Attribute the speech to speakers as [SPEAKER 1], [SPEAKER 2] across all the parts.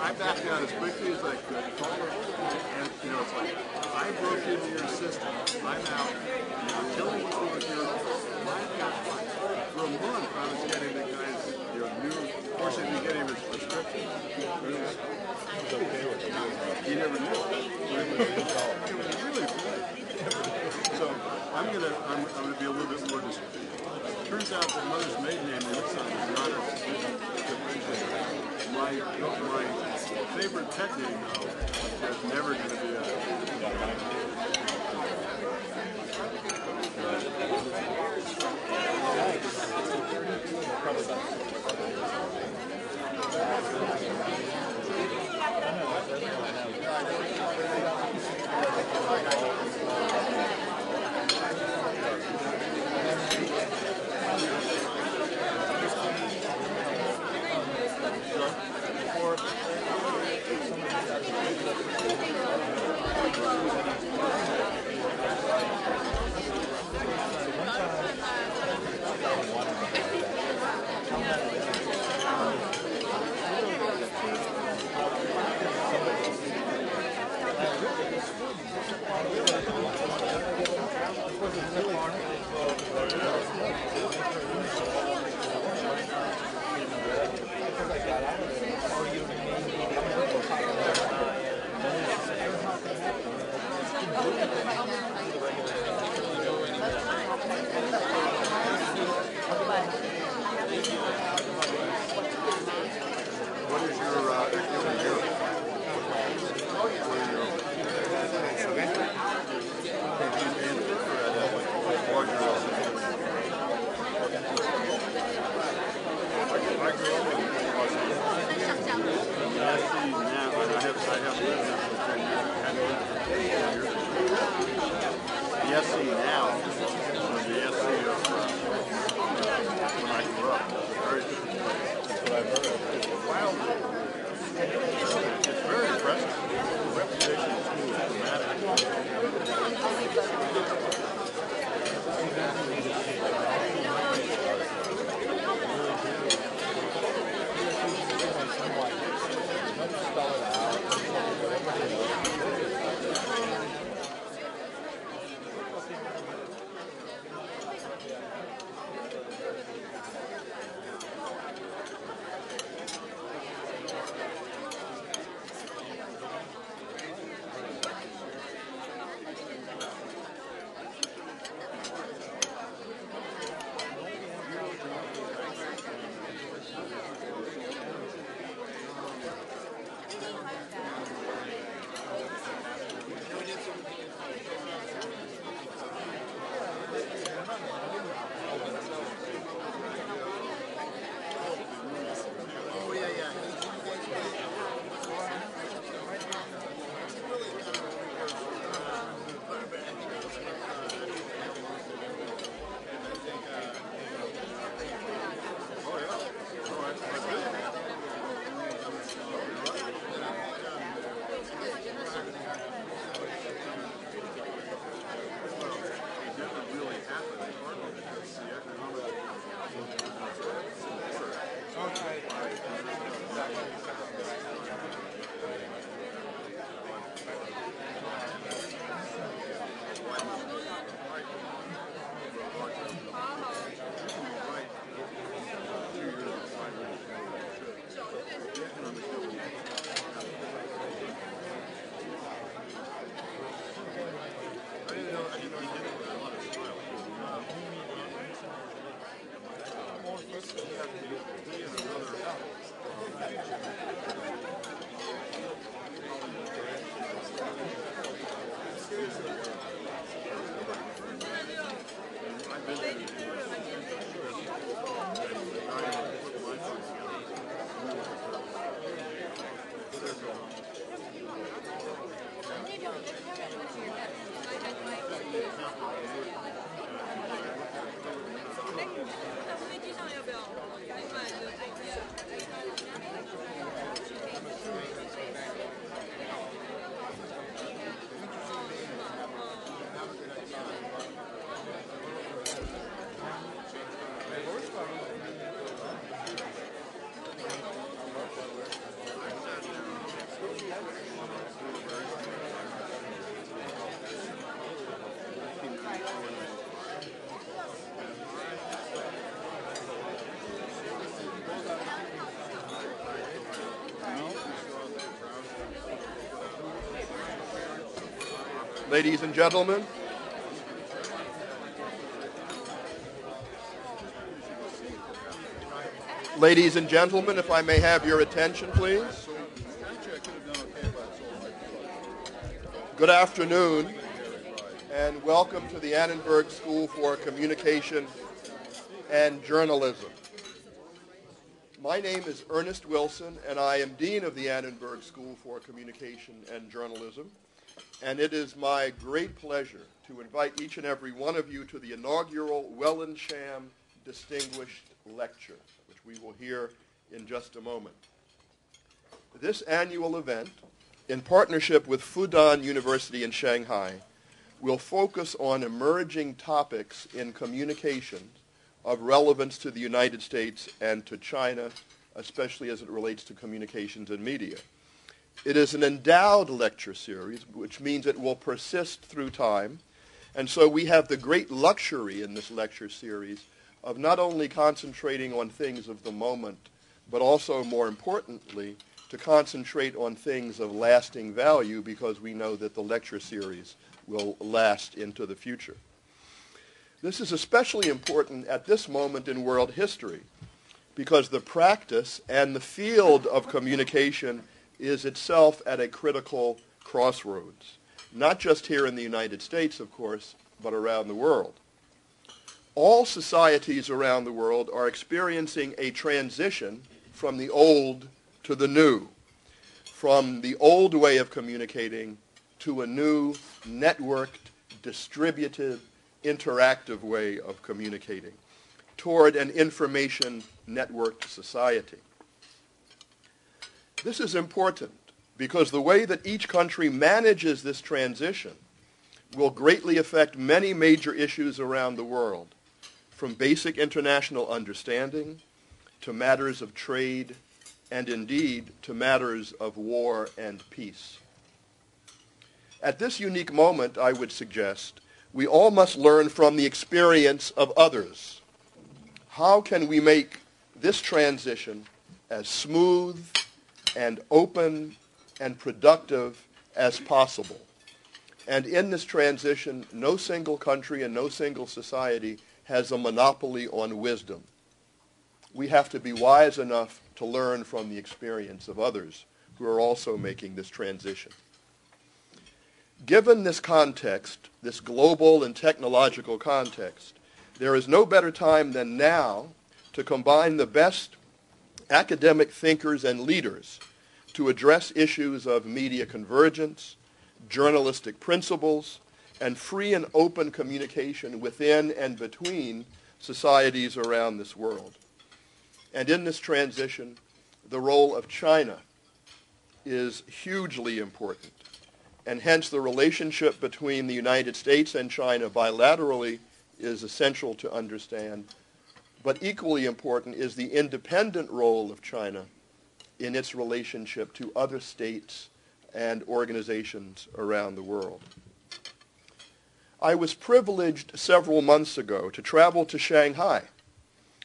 [SPEAKER 1] I backed out as quickly as I could. And, you know, it's like, I broke into your system. I'm out. Tell me what's going through. For a month, I was getting the guy's, you know, new, forcing me getting his prescription. He never knew. It was really good. So I'm gonna be a little bit more discreet. Turns out that mother's maiden name looks on is not a differentiator. My favorite pet name, though, is never going to be
[SPEAKER 2] Ladies and gentlemen, ladies and gentlemen, if I may have your attention, please. Good afternoon, and welcome to the Annenberg School for Communication and Journalism. My name is Ernest Wilson, and I am Dean of the Annenberg School for Communication and Journalism. And it is my great pleasure to invite each and every one of you to the inaugural Wellen Sham Distinguished Lecture, which we will hear in just a moment. This annual event, in partnership with Fudan University in Shanghai, will focus on emerging topics in communications of relevance to the United States and to China, especially as it relates to communications and media. It is an endowed lecture series, which means it will persist through time. And so we have the great luxury in this lecture series of not only concentrating on things of the moment, but also, more importantly, to concentrate on things of lasting value, because we know that the lecture series will last into the future. This is especially important at this moment in world history, because the practice and the field of communication is itself at a critical crossroads, not just here in the United States, of course, but around the world. All societies around the world are experiencing a transition from the old to the new, from the old way of communicating to a new, networked, distributed, interactive way of communicating, toward an information networked society. This is important because the way that each country manages this transition will greatly affect many major issues around the world, from basic international understanding to matters of trade and indeed to matters of war and peace. At this unique moment, I would suggest, we all must learn from the experience of others. How can we make this transition as smooth and open and productive as possible? And in this transition, no single country and no single society has a monopoly on wisdom. We have to be wise enough to learn from the experience of others who are also making this transition. Given this context, this global and technological context, there is no better time than now to combine the best academic thinkers and leaders to address issues of media convergence, journalistic principles, and free and open communication within and between societies around this world. And in this transition, the role of China is hugely important. And hence the relationship between the United States and China bilaterally is essential to understand. But equally important is the independent role of China in its relationship to other states and organizations around the world. I was privileged several months ago to travel to Shanghai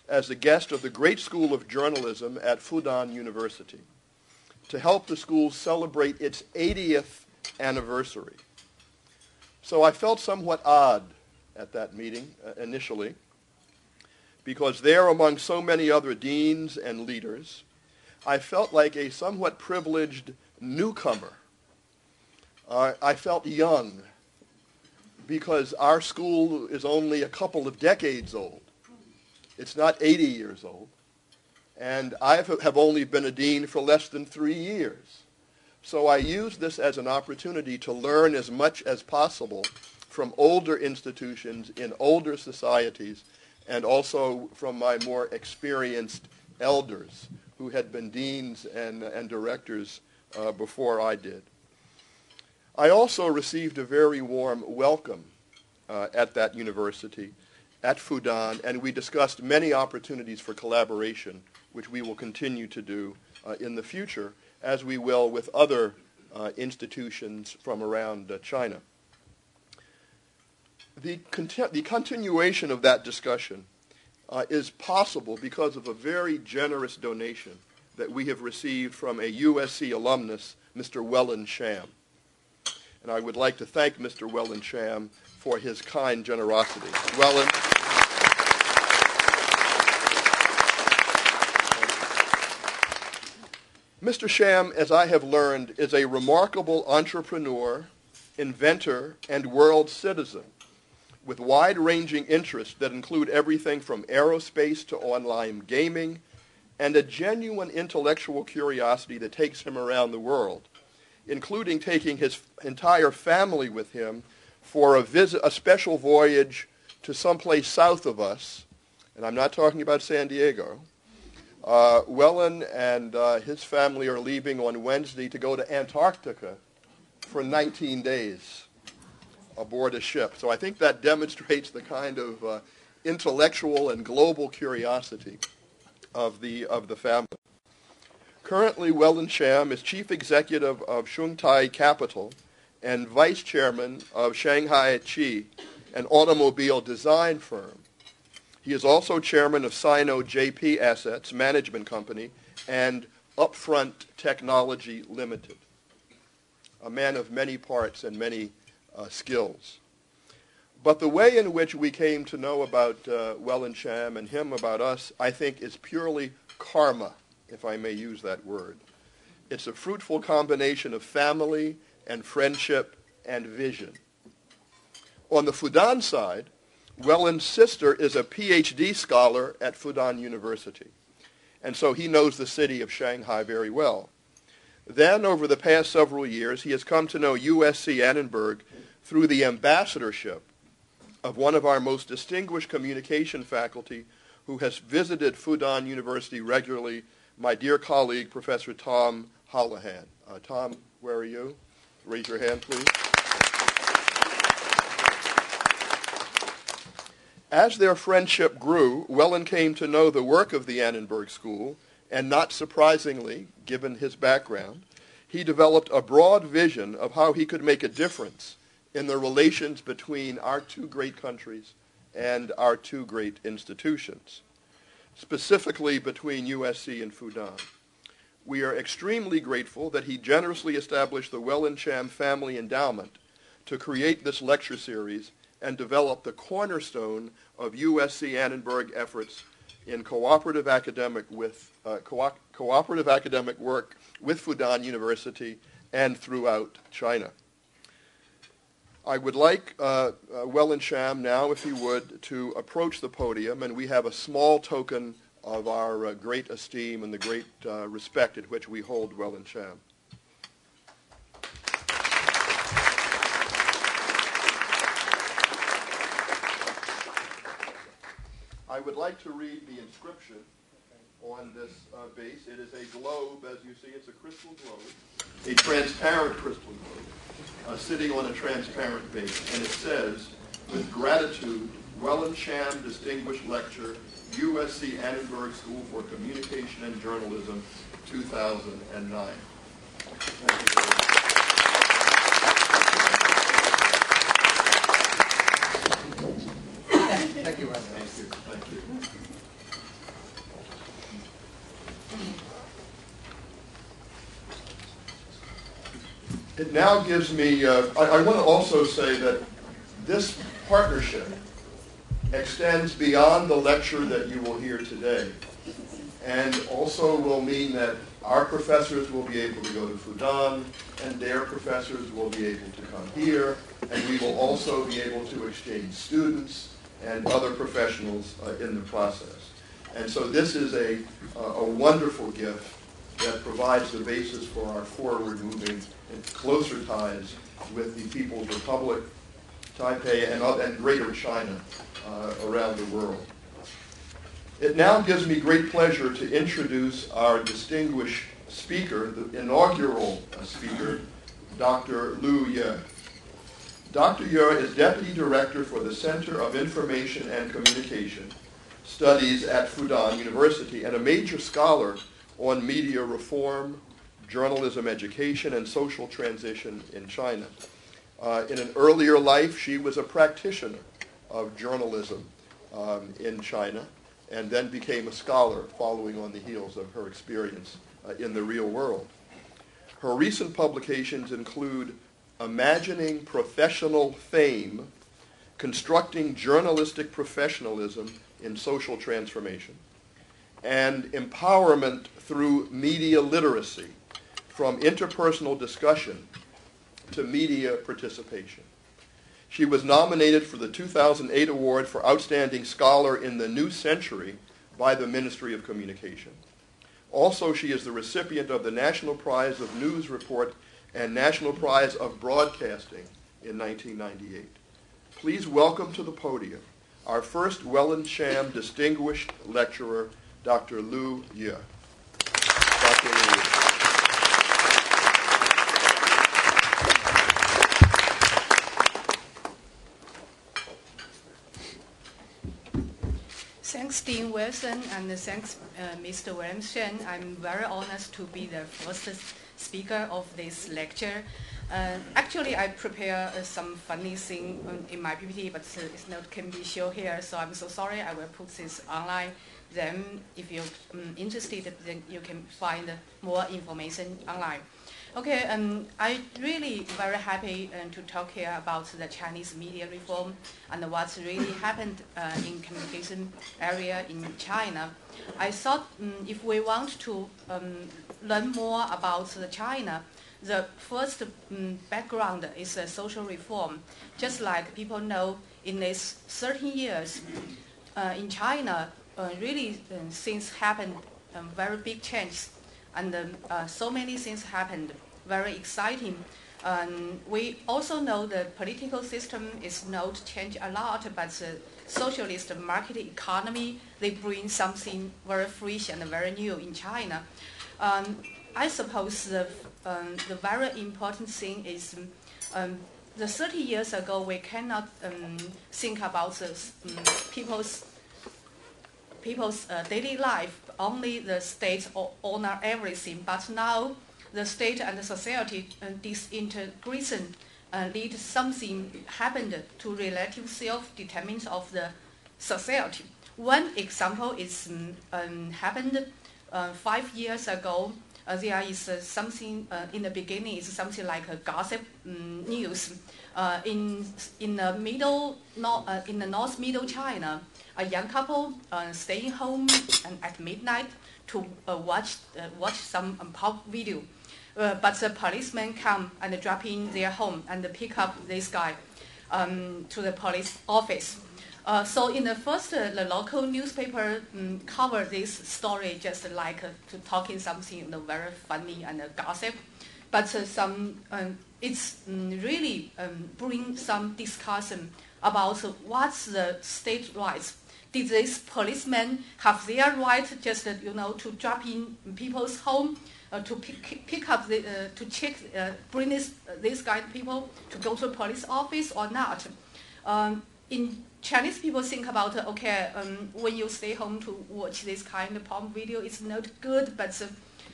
[SPEAKER 2] as a guest of the Great School of Journalism at Fudan University to help the school celebrate its 80th anniversary. So I felt somewhat odd at that meeting initially, because there, among so many other deans and leaders, I felt like a somewhat privileged newcomer. I felt young because our school is only a couple of decades old. It's not 80 years old. And I have only been a dean for less than 3 years. So I used this as an opportunity to learn as much as possible from older institutions in older societies, and also from my more experienced elders who had been deans and directors before I did. I also received a very warm welcome at that university, at Fudan, and we discussed many opportunities for collaboration, which we will continue to do in the future, as we will with other institutions from around China. The continuation of that discussion is possible because of a very generous donation that we have received from a USC alumnus, Mr. Wellen Sham. And I would like to thank Mr. Wellen Sham for his kind generosity. Wellen. Mr. Sham, as I have learned, is a remarkable entrepreneur, inventor, and world citizen with wide-ranging interests that include everything from aerospace to online gaming, and a genuine intellectual curiosity that takes him around the world, including taking his entire family with him for a special voyage to someplace south of us, and I'm not talking about San Diego. Wellen and his family are leaving on Wednesday to go to Antarctica for 19 days aboard a ship. So I think that demonstrates the kind of intellectual and global curiosity of the family. Currently, Wellen Sham is chief executive of Shungtai Capital and vice chairman of Shanghai Qi, an automobile design firm. He is also chairman of Sino JP Assets Management Company and Upfront Technology Limited. A man of many parts and many skills. But the way in which we came to know about Wellen Sham and him about us, I think, is purely karma, if I may use that word. It's a fruitful combination of family and friendship and vision. On the Fudan side, Wellen's sister is a PhD scholar at Fudan University, and so he knows the city of Shanghai very well. Then, over the past several years, he has come to know USC Annenberg through the ambassadorship of one of our most distinguished communication faculty who has visited Fudan University regularly, my dear colleague, Professor Tom Holohan. Tom, where are you? Raise your hand, please. As their friendship grew, Wellen came to know the work of the Annenberg School, and not surprisingly, given his background, he developed a broad vision of how he could make a difference in the relations between our two great countries and our two great institutions, specifically between USC and Fudan. We are extremely grateful that he generously established the Wellen Sham Family Endowment to create this lecture series and develop the cornerstone of USC Annenberg efforts in cooperative academic work with Fudan University and throughout China. I would like Wellen Sham now, if he would, to approach the podium, and we have a small token of our great esteem and the great respect at which we hold Wellen Sham. I would like to read the inscription on this base. It is a globe, as you see, it's a crystal globe, a transparent crystal globe, sitting on a transparent base. And it says, with gratitude, Wellen Sham Distinguished Lecture, USC Annenberg School for Communication and Journalism, 2009. Thank you very much.
[SPEAKER 3] Thank you, Wellen.
[SPEAKER 2] Thank you. Thank you. It now gives me, I want to also say that this partnership extends beyond the lecture that you will hear today, and also will mean that our professors will be able to go to Fudan, and their professors will be able to come here, and we will also be able to exchange students and other professionals in the process. And so this is a wonderful gift that provides the basis for our forward-moving and closer ties with the People's Republic, Taipei, and Greater China around the world. It now gives me great pleasure to introduce our distinguished speaker, the inaugural speaker, Dr. Liu Yun. Dr. Yun is Deputy Director for the Center of Information and Communication Studies at Fudan University and a major scholar on media reform, journalism education, and social transition in China. In an earlier life, she was a practitioner of journalism in China, and then became a scholar following on the heels of her experience in the real world. Her recent publications include Imagining Professional Fame, Constructing Journalistic Professionalism in Social Transformation, and Empowerment Through Media Literacy, From Interpersonal Discussion to Media Participation. She was nominated for the 2008 Award for Outstanding Scholar in the New Century by the Ministry of Communication. Also, she is the recipient of the National Prize of News Report and National Prize of Broadcasting in 1998. Please welcome to the podium our first Wellen Sham Distinguished Lecturer, Dr. Liu Yun. Dr. Liu Yun.
[SPEAKER 3] Thanks, Dean Wilson, and thanks, Mr. Wellen Sham. I'm very honored to be the first speaker of this lecture. Actually, I prepare some funny thing in my PPT, but it's not can be shown here, so I'm so sorry. I will put this online. Then, if you're interested, then you can find more information online. Okay, I'm really very happy to talk here about the Chinese media reform and what's really happened in communication area in China. I thought if we want to learn more about China, the first background is social reform. Just like people know, in these 13 years in China, really things happened, very big changes. And so many things happened, very exciting. We also know the political system is not changed a lot, but the socialist market economy, they bring something very fresh and very new in China. I suppose the very important thing is the 30 years ago, we cannot think about people's daily life. Only the state honor everything. But now, the state and the society disintegration lead something happened to relative self-determination of the society. One example is happened 5 years ago. There is something in the beginning. It's something like a gossip news in the north middle China. A young couple staying home and at midnight to watch some pop video, but the policemen come and drop in their home and pick up this guy to the police office. So in the first, the local newspaper covered this story just like to talking something very funny and gossip, but it's really bring some discussion about what's the state rights. Did these policemen have their right just to drop in people's home, to pick up to check, bring these kind of people to go to the police office or not? In Chinese people think about when you stay home to watch this kind of porn video, it's not good, but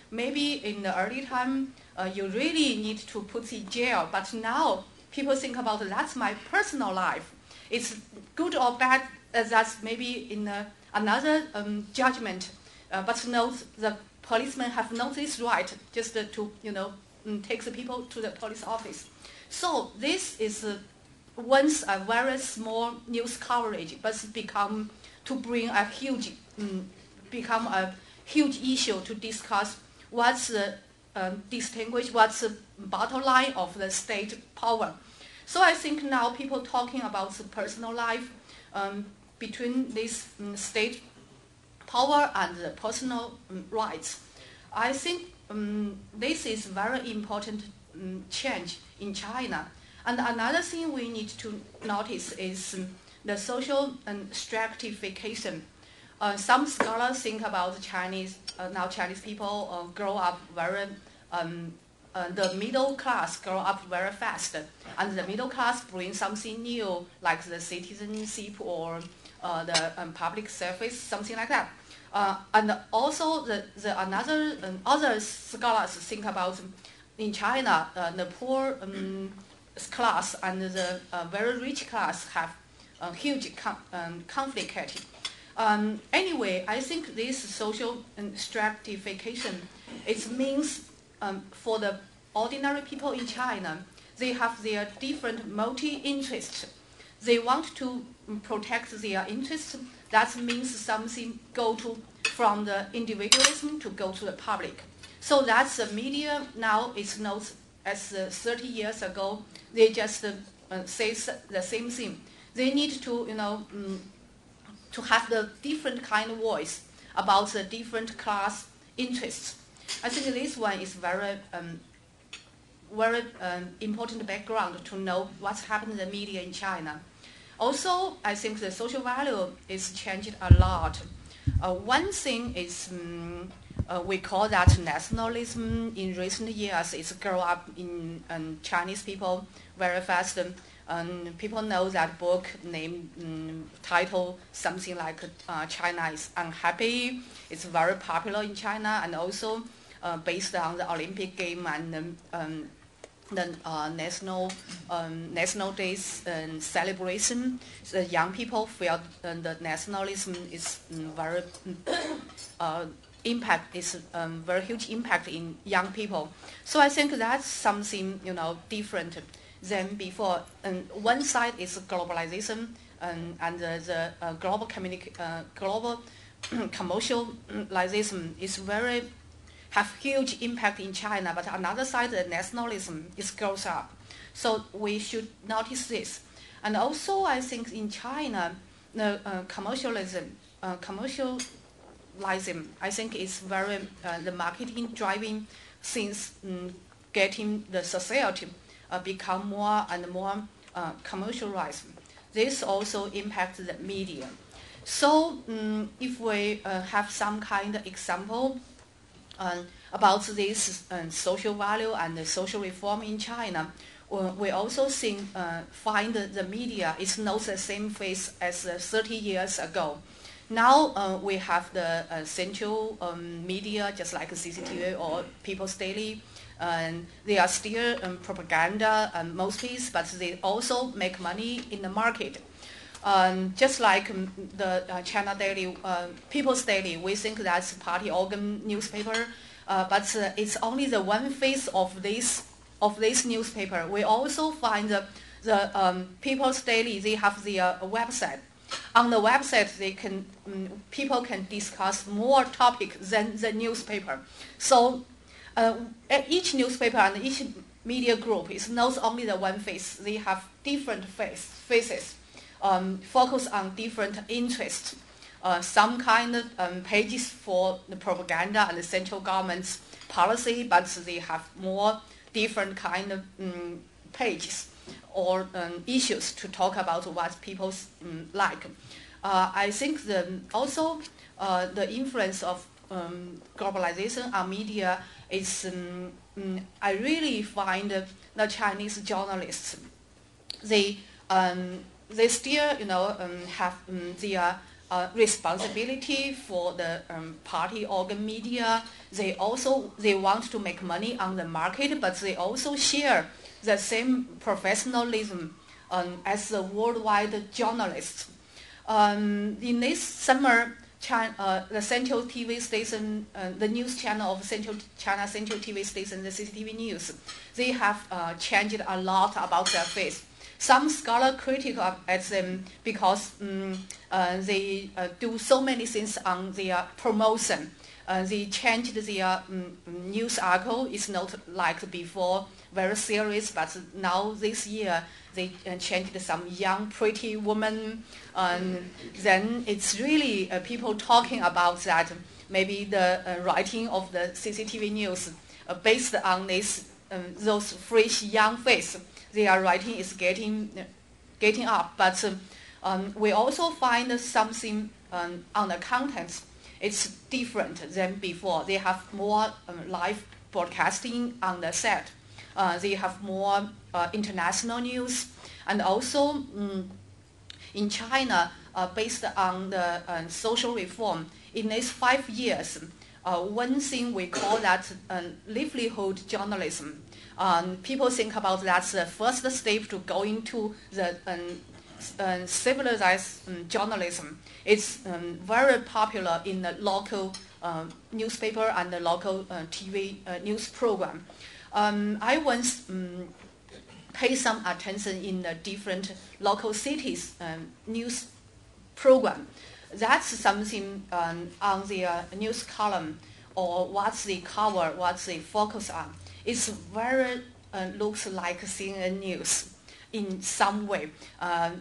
[SPEAKER 3] maybe in the early time you really need to put in jail. But now people think about that's my personal life. It's good or bad. That's maybe in another judgment, but no, the policemen have no this right just to take the people to the police office. So this is once a very small news coverage, but become a huge issue to discuss what's the what's the bottom line of the state power. So I think now people talking about the personal life between this state power and the personal rights. I think this is very important change in China. And another thing we need to notice is the social stratification. Some scholars think about Chinese people grow up very the middle class grow up very fast, and the middle class brings something new like the citizenship or the public service, something like that. And also other scholars think about in China the poor class and the very rich class have a huge conflict. Anyway, I think this social stratification it means for the ordinary people in China, they have their different multi-interests. They want to protect their interests. That means something from the individualism to go to the public. So that's the media now is not as 30 years ago. They just say the same thing. They need to, to have the different kind of voice about the different class interests. I think this one is very important background to know what's happening in the media in China. Also, I think the social value is changed a lot. One thing is we call that nationalism in recent years. It's grow up in Chinese people very fast. People know that book named title something like China is Unhappy. It's very popular in China, and also based on the Olympic game and the national days celebration. The young people feel the nationalism is very very huge impact in young people. So I think that's something different than before. One side is globalization and the global commercialization is have huge impact in China. But another side, the nationalism, grows up. So we should notice this. And also, I think in China, the commercialism, I think is very the marketing driving things, getting the society become more and more commercialized. This also impacts the media. So if we have some kind of example about this social value and the social reform in China, we also find the media is not the same face as 30 years ago. Now we have the central media, just like CCTV or People's Daily, and they are still propaganda mostly, but they also make money in the market. Just like the China Daily, People's Daily, we think that's party organ newspaper, but it's only the one face of this newspaper. We also find the People's Daily. They have their website. On the website, people can discuss more topics than the newspaper. So each newspaper and each media group is not only the one face. They have different faces. Focus on different interests. Some kind of pages for the propaganda and the central government's policy, but they have more different kind of pages or issues to talk about what people like. I think also the influence of globalization on media is, I really find the Chinese journalists, they still have their responsibility for the party organ media. They want to make money on the market, but they also share the same professionalism as the worldwide journalists. In this summer, the Central TV station, the news channel of China Central TV station, the CCTV News, they have changed a lot about their face. Some scholars critical at them because they do so many things on their promotion. They changed their news article. It's not like before, very serious, but now this year they changed some young pretty woman. Then it's really people talking about that. Maybe the writing of the CCTV News based on those fresh young face. Their writing is getting up, but we also find something on the contents. It's different than before. They have more live broadcasting on the set. They have more international news, and also in China, based on the social reform, in these 5 years, one thing we call that livelihood journalism. People think about that's the first step to go into the civilized journalism. It's very popular in the local newspaper and the local TV news program. I once pay some attention in the different local cities news program. That's something on their news column or what they cover, what they focus on. It's very looks like CNN News in some way.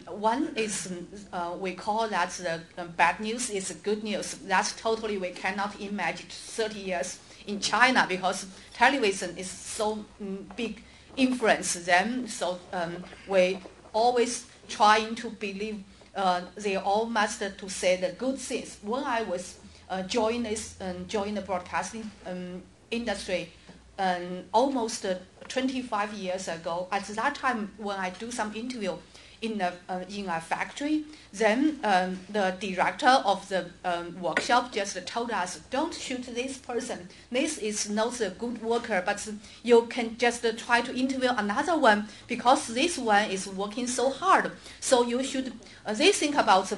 [SPEAKER 3] One is we call that the bad news is good news. That's totally we cannot imagine 30 years in China because television is so big influence them. So we always trying to believe they all must to say the good things. When I was join the broadcasting industry almost 25 years ago, at that time when I do some interview in a factory, then the director of the workshop just told us, don't shoot this person. This is not a good worker, but you can just try to interview another one because this one is working so hard. So you should, they think about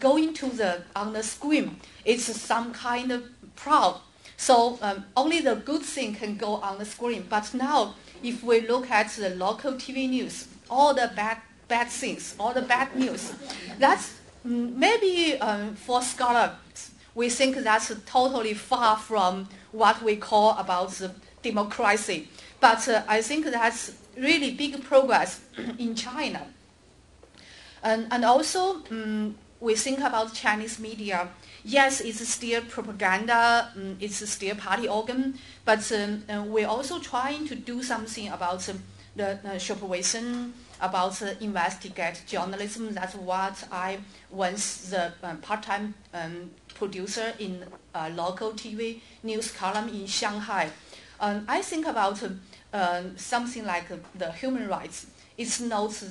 [SPEAKER 3] going to on the screen. It's some kind of proud. So only the good thing can go on the screen. But now, if we look at the local TV news, all the bad things, all the bad news, that's maybe for scholars, we think that's totally far from what we call about the democracy. But I think that's really big progress in China. And also, we think about Chinese media. Yes, it's still propaganda, it's still party organ, but we're also trying to do something about the supervision, about investigate journalism. That's what I was the part-time producer in a local TV news column in Shanghai. I think about something like the human rights. It's not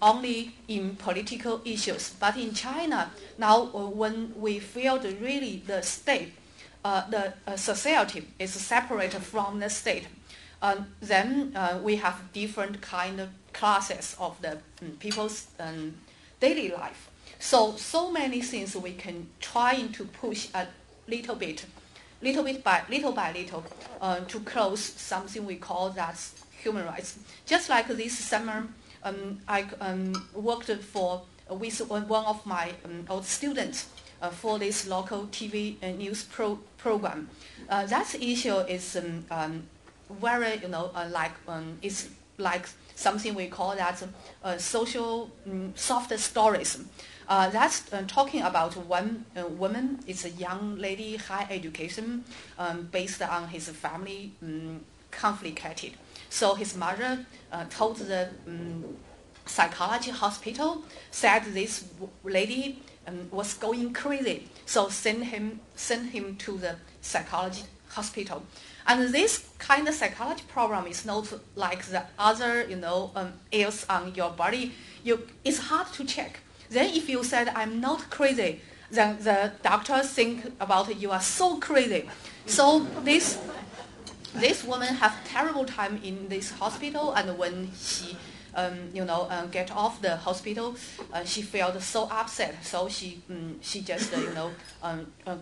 [SPEAKER 3] only in political issues, but in China now when we feel that really the state, the society is separated from the state, then we have different kind of classes of the people's daily life. So many things we can try to push a little by little, to close something we call that human rights. Just like this summer, I worked with one of my old students for this local TV news program. That issue is very, it's like something we call that social soft stories. That's talking about one woman. It's a young lady, high education, based on his family conflicted. So his mother told the psychology hospital, said this lady was going crazy. So send him to the psychology hospital. And this kind of psychology problem is not like the other, ills on your body. It's hard to check. Then if you said I'm not crazy, then the doctor think about you are so crazy. So this woman have terrible time in this hospital, and when she, get off the hospital, she felt so upset. So she just,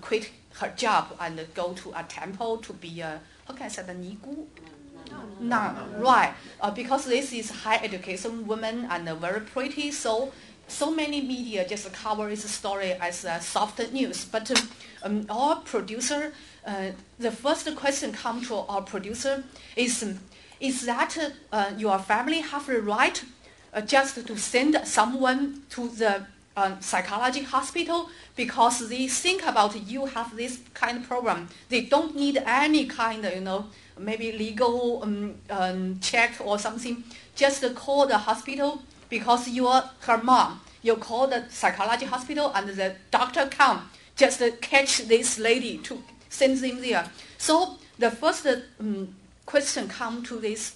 [SPEAKER 3] quit her job and go to a temple to be a, how can I say, the nigu? No, right. Because this is high education woman and very pretty, so many media just cover this story as soft news. But our producer, the first question come to our producer is that your family have the right just to send someone to the psychology hospital because they think about you have this kind of problem. They don't need any kind of, maybe legal check or something. Just call the hospital because you're her mom. You call the psychology hospital and the doctor come. Just catch this lady to send them there. So the first question come to this,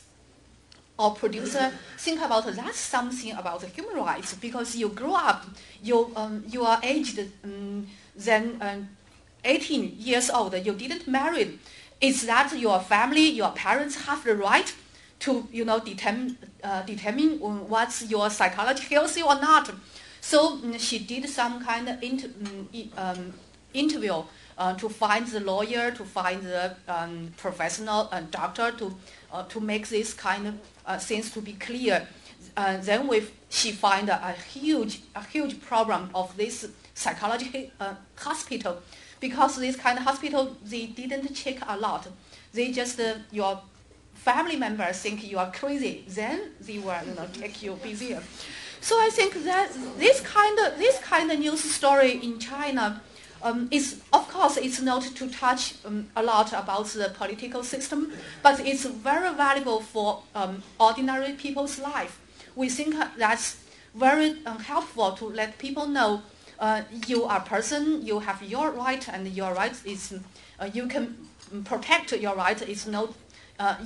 [SPEAKER 3] our producer, think about that's something about human rights because you grow up, you are aged, then 18 years old, you didn't marry. Is that your family, your parents have the right to determine what's your psychology healthy or not? So she did some kind of interview to find the lawyer, to find the professional doctor to make this kind of things to be clear. Then she find a huge problem of this psychology hospital, because this kind of hospital they didn't check a lot. They just your family members think you are crazy, then they will take you busier. So I think that this kind of news story in China is, of course, it's not to touch a lot about the political system, but it's very valuable for ordinary people's life. We think that's very helpful to let people know you are a person, you have your right, and your right is you can protect your right. It's not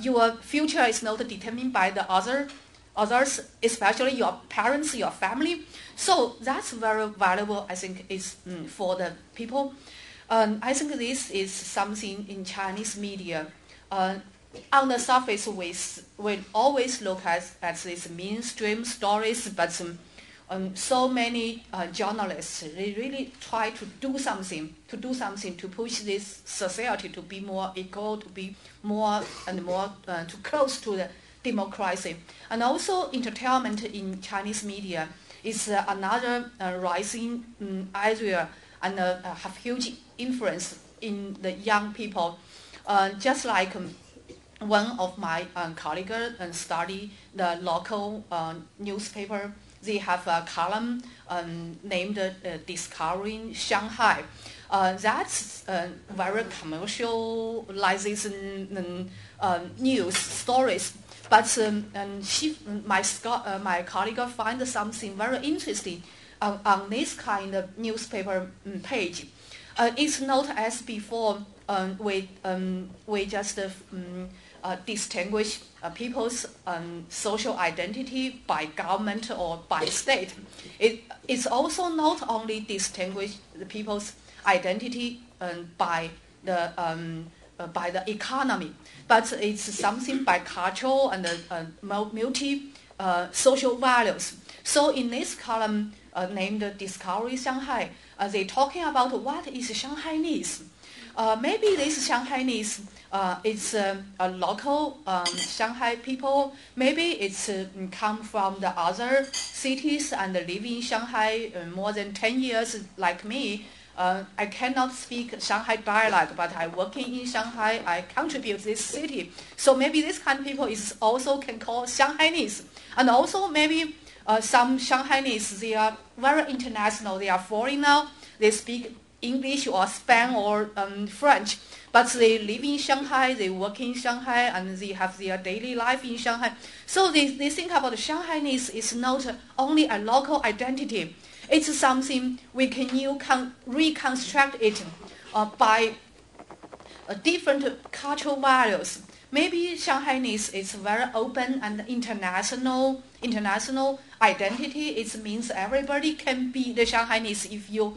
[SPEAKER 3] your future is not determined by the others, especially your parents, your family. So that's very valuable, I think, is for the people. I think this is something in Chinese media. On the surface, we always look at these mainstream stories, but so many journalists, they really try to do something to push this society to be more equal, to be more and more too close to the democracy. And also entertainment in Chinese media is another rising area and have huge influence in the young people. Just like one of my colleagues study the local newspaper. They have a column named Discovering Shanghai. That's very commercialization news stories. But my colleague find something very interesting on this kind of newspaper page. It's not as before we just distinguish people's social identity by government or by state. It's also not only distinguish the people's identity by the economy, but it's something by cultural and multi social values. So in this column named Discovery Shanghai, they're talking about what is Shanghainese. Maybe this Shanghainese it's a local Shanghai people. Maybe it's come from the other cities and live in Shanghai more than 10 years like me. I cannot speak Shanghai dialect, but I working in Shanghai. I contribute this city. So maybe this kind of people is also can call Shanghainese. And also maybe some Shanghainese, they are very international. They are foreigner. They speak English or Spanish or French. But they live in Shanghai, they work in Shanghai, and they have their daily life in Shanghai. So they think about Shanghainese is not only a local identity. It's something we can reconstruct it by different cultural values. Maybe Shanghainese is very open and international identity. It means everybody can be the Shanghainese if you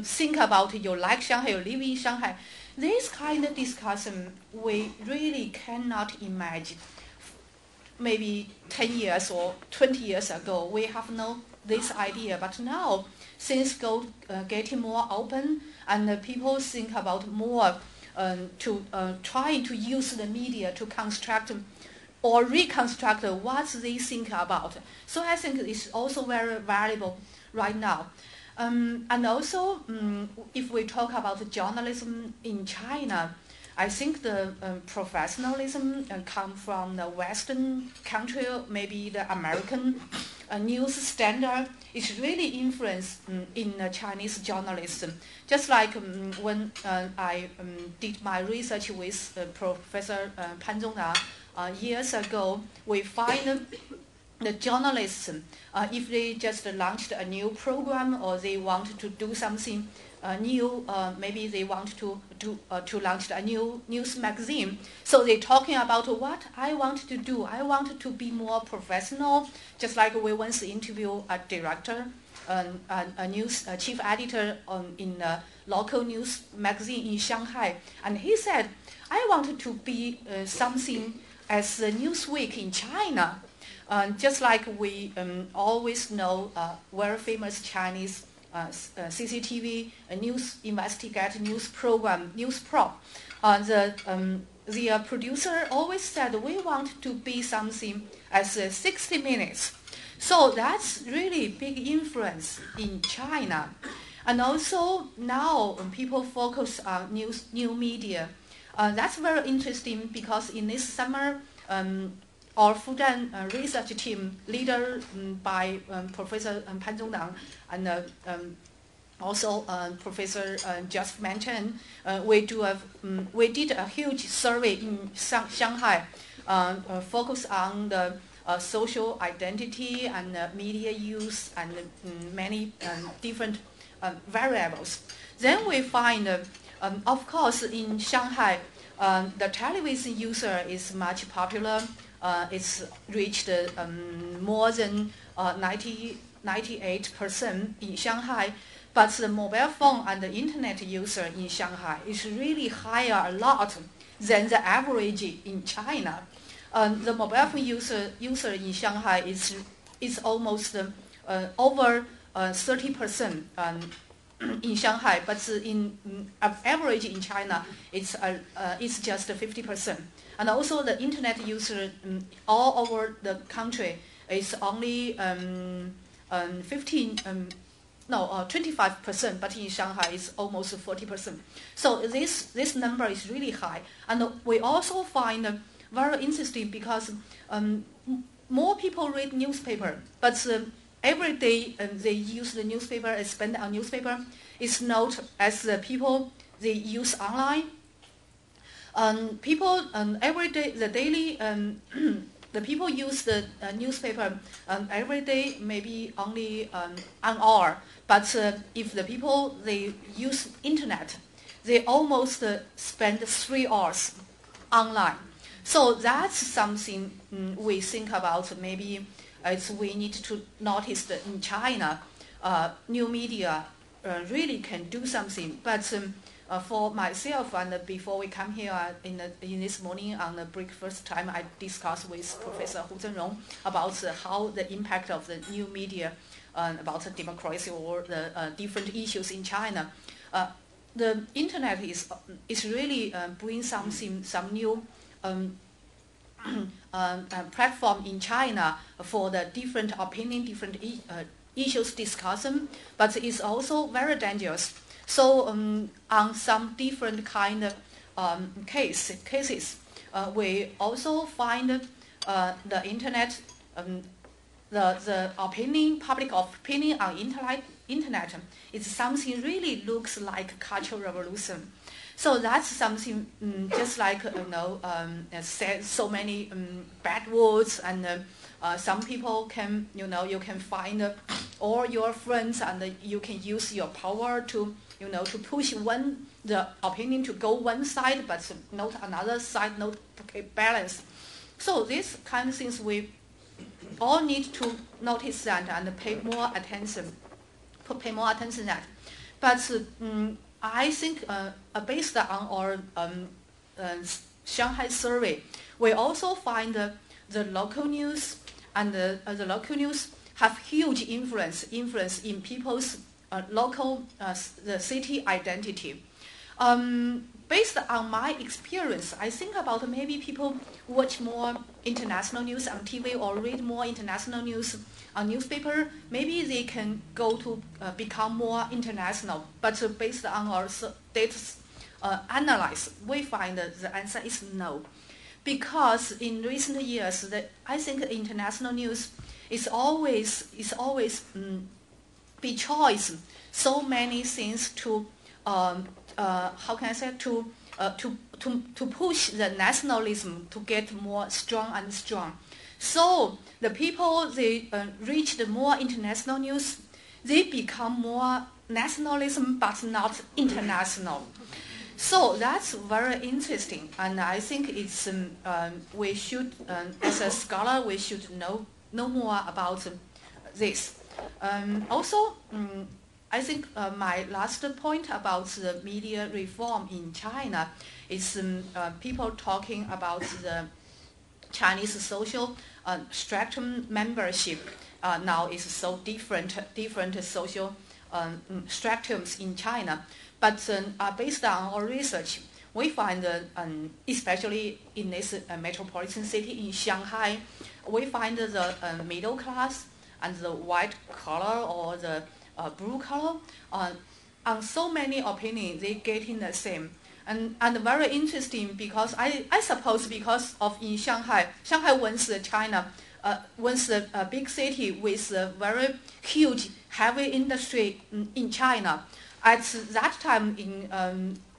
[SPEAKER 3] think about you like Shanghai, you live in Shanghai. This kind of discussion we really cannot imagine. Maybe 10 years or 20 years ago, we have no this idea. But now, things getting more open, and people think about more trying to use the media to construct or reconstruct what they think about. So I think it's also very valuable right now. And also, if we talk about journalism in China, I think the professionalism comes from the Western country, maybe the American news standard. It's really influenced in Chinese journalism. Just like when I did my research with Professor Pan Zhongda years ago, we find the journalists, if they just launched a new program or they want to do something new, maybe they want to launch a new news magazine. So they're talking about what I want to do. I want to be more professional, just like we once interviewed a director, a news chief editor in a local news magazine in Shanghai. And he said, I wanted to be something as the Newsweek in China. Just like we always know very famous Chinese CCTV, news investigate, news program, news prop. The producer always said we want to be something as 60 minutes. So that's really big influence in China. And also now people focus on new media. That's very interesting because in this summer, our Fudan research team, leader by Professor Pan Zongdang and also Professor just mentioned, we did a huge survey in Shanghai, focus on the social identity and media use and many different variables. Then we find, of course, in Shanghai, the television user is much popular. It's reached more than 98% in Shanghai. But the mobile phone and the internet user in Shanghai is really higher a lot than the average in China. The mobile phone user in Shanghai is almost over 30% in Shanghai, but in average in China, it's just 50%. And also the internet user all over the country is only 25%, but in Shanghai it's almost 40%. So this number is really high. And we also find very interesting because more people read newspaper, but every day they use the newspaper and spend on newspaper. It's not as the people they use online. People every day the daily the people use the newspaper every day maybe only an hour. But if the people they use internet, they almost spend 3 hours online. So that's something we think about. Maybe we need to notice that in China, new media really can do something. But for myself, and before we come here in this morning on the breakfast time, I discussed with Professor Hu Zhenrong about how the impact of the new media about democracy or the different issues in China. The internet is really bring some new platform in China for the different opinion, different issues discussion, but it's also very dangerous. So on some different kind of cases, we also find the internet, the public opinion on internet is something really looks like cultural revolution. So that's something just like said so many bad words, and some people can you can find all your friends, and you can use your power to to push the opinion to go one side, but not another side, not balance. So these kind of things we all need to notice that and pay more attention that. But I think based on our Shanghai survey, we also find the local news and the local news have huge influence in people's local the city identity. Based on my experience, I think about maybe people watch more international news on TV or read more international news on newspaper. Maybe they can go to become more international. But based on our data analysis, we find that the answer is no. Because in recent years, I think international news is always be choice so many things to how can I say to push the nationalism to get more strong and strong. So the people they reach the more international news, they become more nationalism but not international. So that's very interesting, and I think it's we should as a scholar we should know more about this. Also, I think my last point about the media reform in China is people talking about the Chinese social spectrum membership now is so different social stratums in China. But based on our research, we find especially in this metropolitan city in Shanghai, we find the middle class and the white collar or the blue collar, on so many opinions, they getting the same. And very interesting because I suppose because of in Shanghai once China, once a big city with a very huge heavy industry in China. At that time, in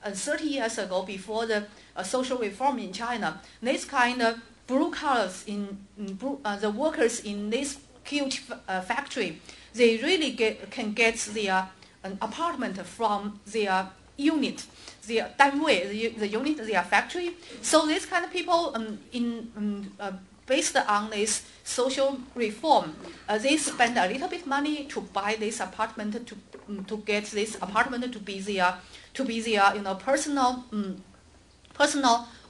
[SPEAKER 3] 30 years ago, before the social reform in China, this kind of blue collars the workers in this huge factory, they really can get their apartment from their unit, their danwei, the unit, their factory. So this kind of people, based on this social reform, they spend a little bit money to buy this apartment to get this apartment to be their personal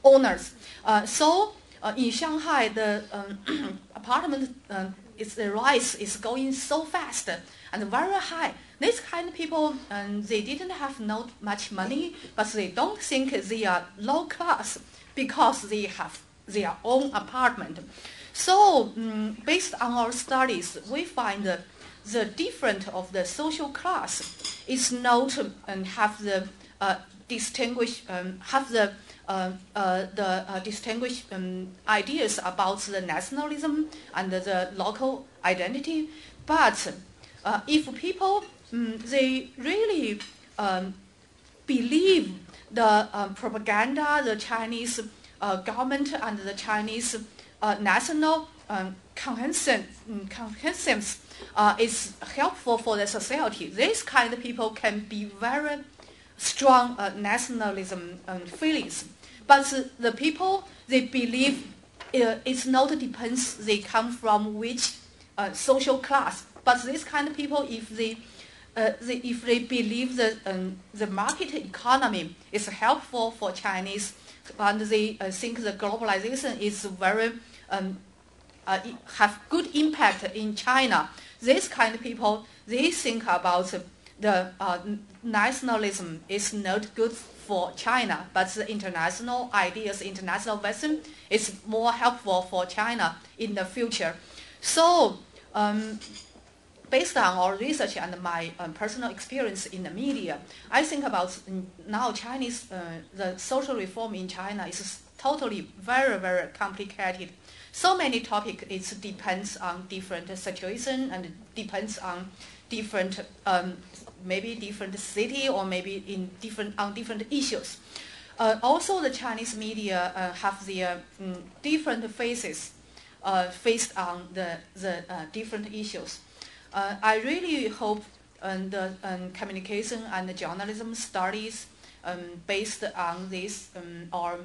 [SPEAKER 3] owners. So in Shanghai, the apartment the rise is going so fast and very high. This kind of people, they didn't have not much money, but they don't think they are low class because they have their own apartment. So based on our studies, we find the difference of the social class is not have the distinguished ideas about the nationalism and the local identity, but if people they really believe the propaganda, the Chinese government and the Chinese national conscience is helpful for the society. This kind of people can be very strong nationalism feelings. But the people, they believe it's not depends they come from which social class. But this kind of people, if they believe the market economy is helpful for Chinese, and they think the globalization is very have good impact in China, this kind of people, they think about the nationalism is not good for China, but the international ideas, international Western is more helpful for China in the future. So based on our research and my personal experience in the media, I think about now Chinese, the social reform in China is totally very, very complicated. So many topics, it depends on different situation and depends on different, maybe different city or maybe on different issues. Also, the Chinese media have their different phases based on the different issues. I really hope the communication and the journalism studies based on this our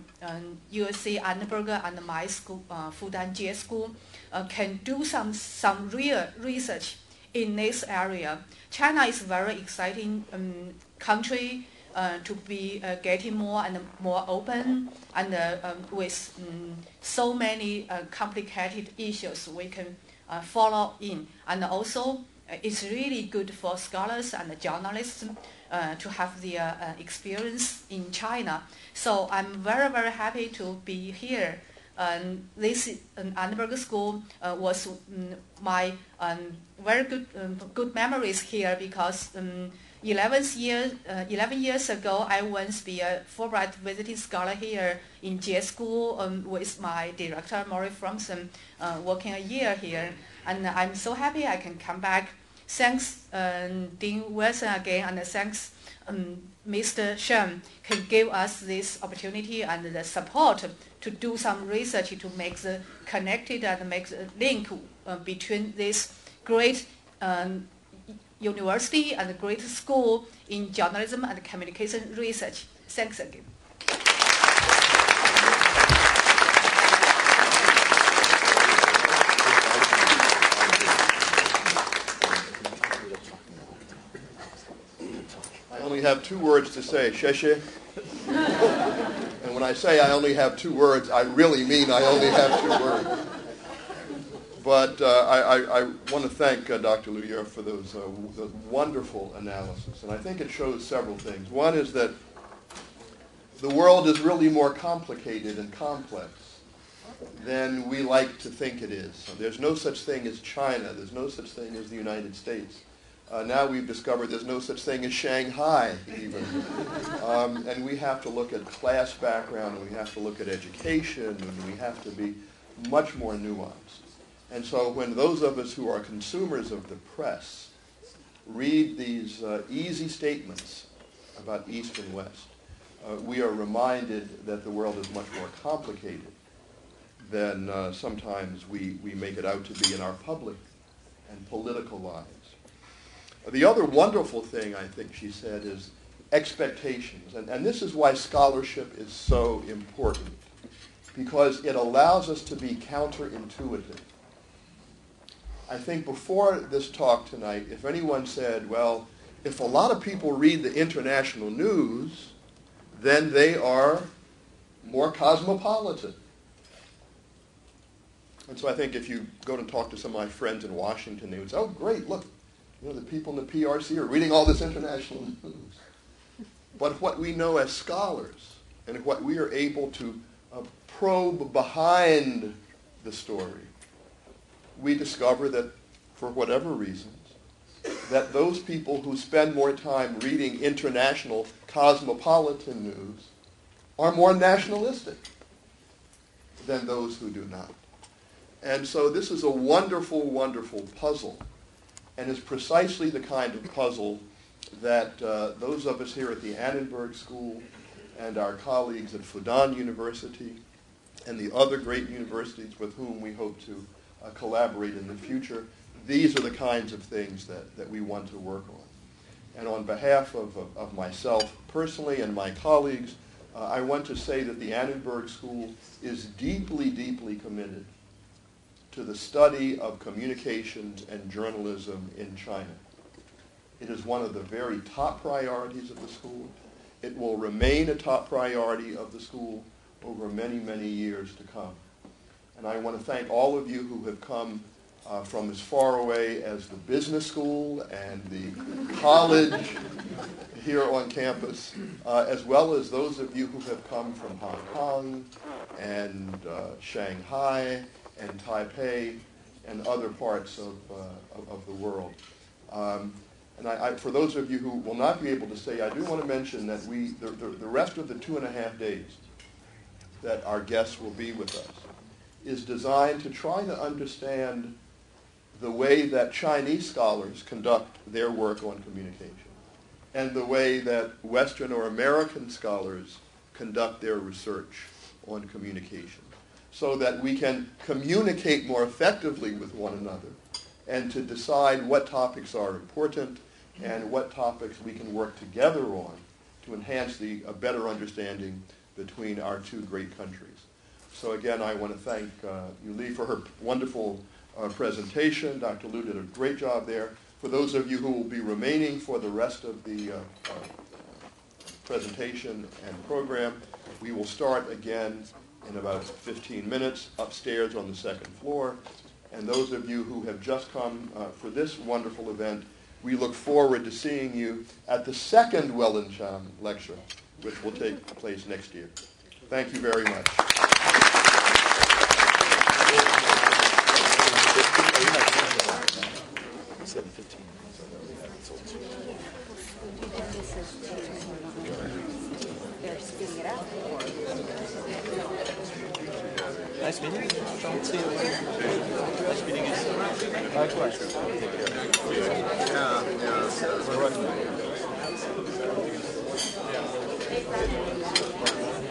[SPEAKER 3] USC Annenberg and my school, Fudan Jie School, can do some real research in this area. China is a very exciting country to be getting more and more open and with so many complicated issues we can follow in. And also, it's really good for scholars and journalists to have their experience in China. So I'm very, very happy to be here. This Annenberg School was my very good memories here because 11 years ago, I once be a Fulbright visiting scholar here in Jie School with my director, Maury Fromson, working a year here. And I'm so happy I can come back. Thanks Dean Wilson again, and thanks Mr. Sham can give us this opportunity and the support to do some research to make the connected and make the link between this great university and great school in journalism and communication research. Thanks again.
[SPEAKER 2] I only have 2 words to say, 谢谢. And when I say I only have 2 words, I really mean I only have 2 words. But I want to thank Dr. Liu Yun for those wonderful analysis. And I think it shows several things. One is that the world is really more complicated and complex than we like to think it is. So there's no such thing as China. There's no such thing as the United States. Now we've discovered there's no such thing as Shanghai, even. And we have to look at class background, and we have to look at education, and we have to be much more nuanced. And so when those of us who are consumers of the press read these easy statements about East and West, we are reminded that the world is much more complicated than sometimes we make it out to be in our public and political lives. The other wonderful thing, I think she said, is expectations. And this is why scholarship is so important, because it allows us to be counterintuitive. I think before this talk tonight, if anyone said, well, if a lot of people read the international news, then they are more cosmopolitan. And so I think if you go and talk to some of my friends in Washington, they would say, oh, great, look, the people in the PRC are reading all this international news. But what we know as scholars and what we are able to probe behind the story, we discover that, for whatever reasons, that those people who spend more time reading international cosmopolitan news are more nationalistic than those who do not. And so this is a wonderful, wonderful puzzle, and is precisely the kind of puzzle that those of us here at the Annenberg School and our colleagues at Fudan University and the other great universities with whom we hope to collaborate in the future, these are the kinds of things that we want to work on. And on behalf of myself personally and my colleagues, I want to say that the Annenberg School is deeply, deeply committed to the study of communications and journalism in China. It is one of the very top priorities of the school. It will remain a top priority of the school over many, many years to come. And I want to thank all of you who have come from as far away as the business school and the college here on campus, as well as those of you who have come from Hong Kong and Shanghai and Taipei and other parts of the world. And for those of you who will not be able to stay, I do want to mention that the rest of the 2.5 days that our guests will be with us is designed to try to understand the way that Chinese scholars conduct their work on communication and the way that Western or American scholars conduct their research on communication, so that we can communicate more effectively with one another and to decide what topics are important and what topics we can work together on to enhance a better understanding between our two great countries. So again, I want to thank Yu Li for her wonderful presentation. Dr. Liu did a great job there. For those of you who will be remaining for the rest of the presentation and program, we will start again in about 15 minutes upstairs on the second floor. And those of you who have just come for this wonderful event, we look forward to seeing you at the second Wellen Sham lecture, which will take place next year. Thank you very much.
[SPEAKER 4] Nice meeting you. See you later. Nice meeting you. Likewise.